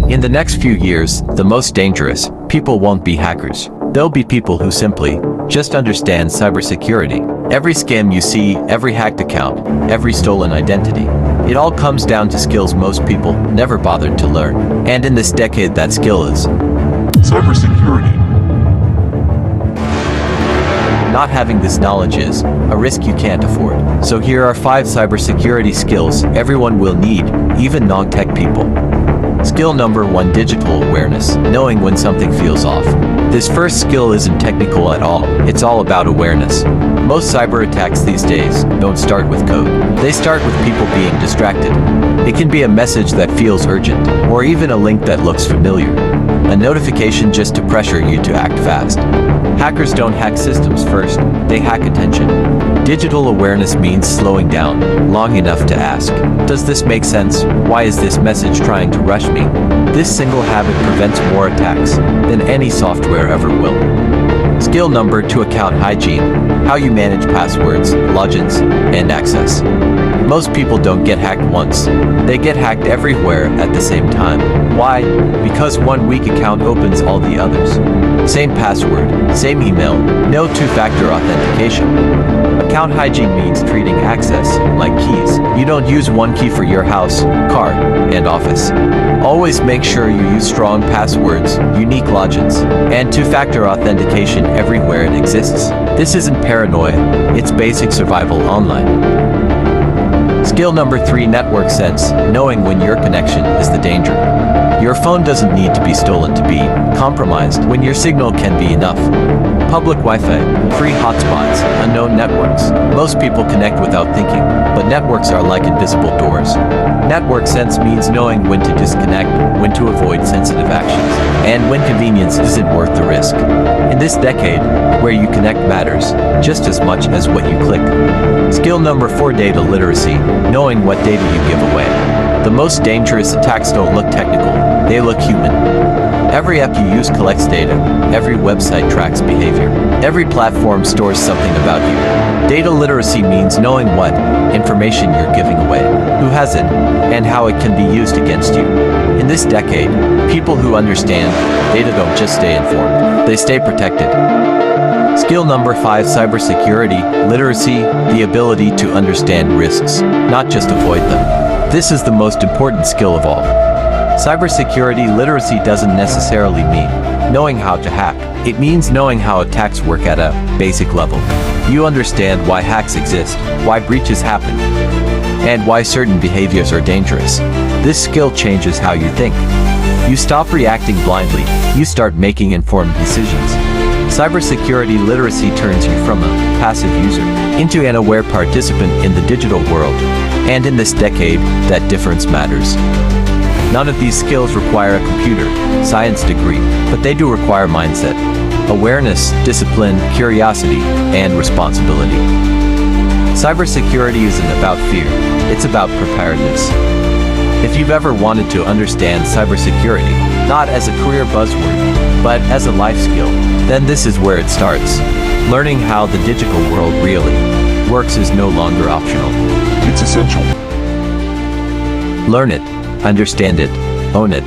In the next few years, the most dangerous people won't be hackers. They'll be people who simply just understand cybersecurity. Every scam you see, every hacked account, every stolen identity, it all comes down to skills most people never bothered to learn. And in this decade, that skill is cybersecurity. Not having this knowledge is a risk you can't afford. So here are 5 cybersecurity skills everyone will need, even non-tech people. Skill number 1: digital awareness, knowing when something feels off. This first skill isn't technical at all, it's all about awareness. Most cyber attacks these days don't start with code. They start with people being distracted. It can be a message that feels urgent, or even a link that looks familiar. A notification just to pressure you to act fast. Hackers don't hack systems first, they hack attention. Digital awareness means slowing down long enough to ask, does this make sense? Why is this message trying to rush me? This single habit prevents more attacks than any software ever will. Skill number 2: account hygiene, how you manage passwords, logins, and access. Most people don't get hacked once. They get hacked everywhere at the same time. Why? Because one weak account opens all the others. Same password, same email, no two-factor authentication. Account hygiene means treating access like keys. You don't use one key for your house, car, and office. Always make sure you use strong passwords, unique logins, and two-factor authentication everywhere it exists. This isn't paranoia, it's basic survival online. Skill number 3: network sense, knowing when your connection is the danger. Your phone doesn't need to be stolen to be compromised when your signal can be enough. Public Wi-Fi, free hotspots, unknown networks. Most people connect without thinking, but networks are like invisible doors. Network sense means knowing when to disconnect, when to avoid sensitive actions, and when convenience isn't worth the risk. In this decade, where you connect matters just as much as what you click. Skill number 4: data literacy, knowing what data you give away. The most dangerous attacks don't look technical, they look human. Every app you use collects data, every website tracks behavior, every platform stores something about you. Data literacy means knowing what information you're giving away, who has it, and how it can be used against you. In this decade, people who understand data don't just stay informed, they stay protected. Skill number 5: cybersecurity literacy, the ability to understand risks, not just avoid them. This is the most important skill of all. Cybersecurity literacy doesn't necessarily mean knowing how to hack. It means knowing how attacks work at a basic level. You understand why hacks exist, why breaches happen, and why certain behaviors are dangerous. This skill changes how you think. You stop reacting blindly, you start making informed decisions. Cybersecurity literacy turns you from a passive user into an aware participant in the digital world. And in this decade, that difference matters. None of these skills require a computer science degree, but they do require mindset, awareness, discipline, curiosity, and responsibility. Cybersecurity isn't about fear, it's about preparedness. If you've ever wanted to understand cybersecurity, not as a career buzzword, but as a life skill, then this is where it starts. Learning how the digital world really works is no longer optional. It's essential. Learn it, understand it, own it.